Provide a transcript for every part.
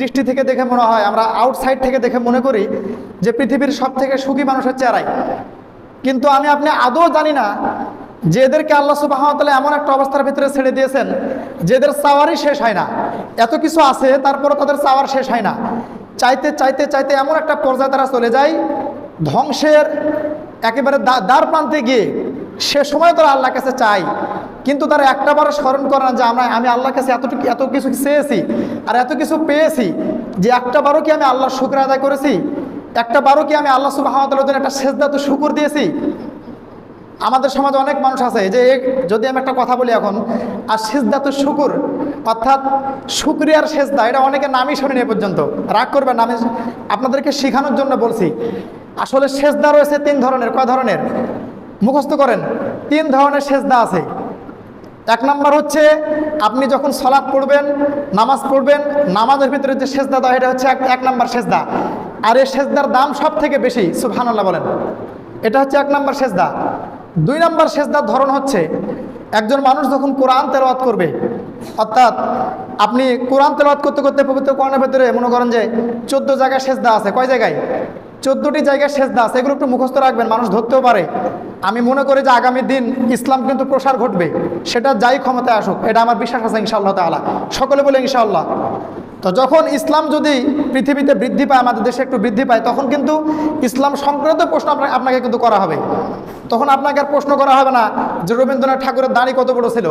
দৃষ্টি থেকে দেখে মনে হয়, আমরা আউটসাইড থেকে দেখে মনে করি যে পৃথিবীর সব থেকে সুখী মানুষ হচ্ছে এরাই। কিন্তু আমি আপনি আদৌ জানি না যে এদেরকে আল্লাহ সুবহানাহু ওয়া তাআলা এমন একটা অবস্থার ভিতরে ছেড়ে দিয়েছেন যেদের চাওয়ারই শেষ হয় না। এত কিছু আছে তারপরও তাদের চাওয়ার শেষ হয় না। চাইতে চাইতে চাইতে এমন একটা পর্যায়ে তারা চলে যায় ধ্বংসের একেবারে দ্বার প্রান্তে গিয়ে সে সময় তারা আল্লাহর কাছে চায়, কিন্তু তারা একটাবারও স্মরণ করে না যে আমি আল্লাহর কাছে এত কিছু চেয়েছি আর এত কিছু পেয়েছি, যে একটাবারও কি আমি আল্লাহর শুকর আদায় করেছি? একটাবারও কি আমি আল্লাহ সুবহানাহু ওয়া তাআলার জন্য একটা সেজদা তো শুকর দিয়েছি? আমাদের সমাজে অনেক মানুষ আছে যে, যদি আমি একটা কথা বলি এখন, আর সেজদা তো শুকুর, অর্থাৎ শুকরিয়ার সেজদা, এটা অনেকে নামই শোনেনি পর্যন্ত, রাগ করবেন না, আমি আপনাদেরকে শেখানোর জন্য বলছি। আসলে সেজদা রয়েছে 3 ধরনের। কয় ধরনের? মুখস্থ করেন। 3 ধরনের সেজদা আছে। 1 নম্বর হচ্ছে আপনি যখন সালাত পড়বেন, নামাজ পড়বেন, নামাজের ভিতরে যে সেজদা দেওয়া, এটা হচ্ছে 1 নম্বর সেজদা। আর এই সেজদার দাম সব থেকে বেশি, সুবহানাল্লাহ বলেন। এটা হচ্ছে 1 নম্বর সেজদা। 2 নম্বর সেজদার ধরন হচ্ছে একজন মানুষ যখন কোরআন তেলাওয়াত করবে, অর্থাৎ আপনি কোরআন তেলাওয়াত করতে করতে পবিত্র কোরআনের ভিতরে মনে করেন যে 14 জায়গায় সেজদা আছে। কয় জায়গায়? 14টি জায়গায় সেজদা আছে। এগুলো একটু মুখস্থ রাখবেন, মানুষ ধরতেও পারে। আমি মনে করি যে আগামী দিন ইসলাম কিন্তু প্রসার ঘটবে, সেটা যাই ক্ষমতায় আসুক, এটা আমার বিশ্বাস আছে ইনশাআল্লাহ তাআলা। সকলে বলে ইনশাআল্লাহ। তো যখন ইসলাম যদি পৃথিবীতে বৃদ্ধি পায়, আমাদের দেশে একটু বৃদ্ধি পায়, তখন কিন্তু ইসলাম সংক্রান্ত প্রশ্ন আপনাকে কিন্তু করা হবে। তখন আপনাকে আর প্রশ্ন করা হবে না যে রবীন্দ্রনাথ ঠাকুরের দাড়ি কত বড় ছিল,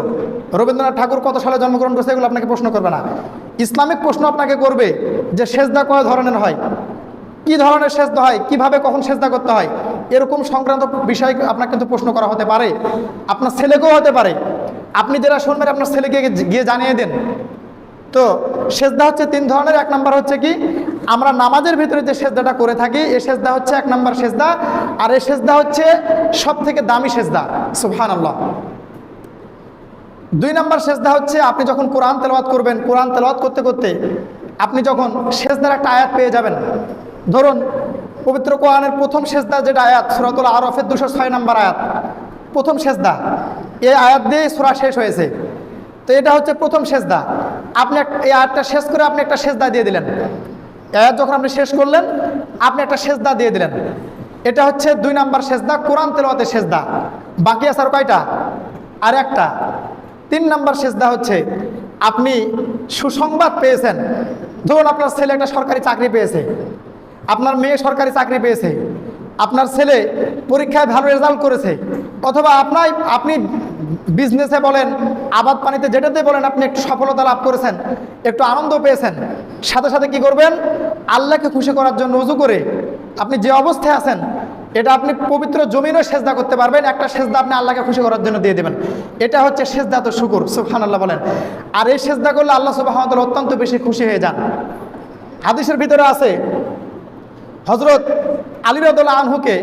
রবীন্দ্রনাথ ঠাকুর কত সালে জন্মগ্রহণ করেছে, এগুলো আপনাকে প্রশ্ন করবে না। ইসলামিক প্রশ্ন আপনাকে করবে যে সেজদা কয় ধরনের হয়, কি ধরনের সেজদা হয়, কিভাবে কখন সেজদা করতে হয়, এরকম সংক্রান্ত বিষয় আপনাকে কিন্তু প্রশ্ন করা হতে পারে। আপনার ছেলেকেও হতে পারে। আপনি যেটা শুনবেন আপনার ছেলেকে গিয়ে জানিয়ে দেন। তো সেজদা হচ্ছে 3 ধরনের। 1 নম্বর হচ্ছে কি, আমরা নামাজের ভিতরে যে সেজদাটা করে থাকি, এই সেজদা হচ্ছে 1 নম্বর সেজদা। আর এই সেজদা হচ্ছে সব থেকে দামি সেজদা, সুবহানাল্লাহ। 2 নম্বর সেজদা হচ্ছে আপনি যখন কোরআন তেলাওয়াত করবেন, কোরআন তেলাওয়াত করতে করতে আপনি যখন সেজদার একটা আয়াত পেয়ে যাবেন, ধরুন পবিত্র কোরআনের প্রথম সেজদা যেটা আয়াত, সূরাতুল আরাফের 206 নম্বর আয়াত, প্রথম সেজদা, এই আয়াত দিয়ে সূরা শেষ হয়েছে। তো এটা হচ্ছে প্রথম সেজদা। আপনি এই আয়াতটা শেষ করে আপনি একটা সেজদা দিয়ে দিলেন। আয়াত যখন আপনি শেষ করলেন, আপনি একটা সেজদা দিয়ে দিলেন। এটা হচ্ছে 2 নম্বর সেজদা, কোরআন তেলাওয়াতের সেজদা। বাকি আছে আর কয়টা? আর একটা। 3 নম্বর সেজদা হচ্ছে আপনি সুসংবাদ পেয়েছেন। ধরুন আপনার ছেলে একটা সরকারি চাকরি পেয়েছে, আপনার মেয়ে সরকারি চাকরি পেয়েছে, আপনার ছেলে পরীক্ষায় ভালো রেজাল্ট করেছে, অথবা আপনি বিজনেসে বলেন, আবাদ পানিতে যেটাতে বলেন, আপনি একটু সফলতা লাভ করেছেন, একটু আনন্দ পেয়েছেন। সাথে সাথে কি করবেন? আল্লাহকে খুশি করার জন্য ওযু করে আপনি যে অবস্থায় আছেন, এটা আপনি পবিত্র জমিনও সেজদা করতে পারবেন। একটা সেজদা আপনি আল্লাহকে খুশি করার জন্য দিয়ে দেবেন। এটা হচ্ছে সেজদা তো শুকর, সুবহানাল্লাহ বলেন। আর এই সেজদা করলে আল্লাহ সুবহানাহু ওয়া তাআলা অত্যন্ত বেশি খুশি হয়ে যান। হাদিসের ভিতরে আছে, হযরত আলী রাদিয়াল্লাহু আনহুকে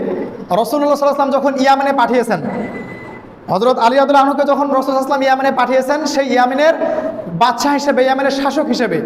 রাসূলুল্লাহ সাল্লাল্লাহু আলাইহি ওয়াসাল্লাম যখন ইয়ামেনে পাঠিয়েছেন, হযরত আলী রাদিয়াল্লাহু আনহুকে যখন রাসূল সাল্লাল্লাহু আলাইহি ওয়াসাল্লাম ইয়ামেনে পাঠিয়েছেন, সেই ইয়ামেনের বাদশা হিসেবে, ইয়ামেনের শাসক হিসেবে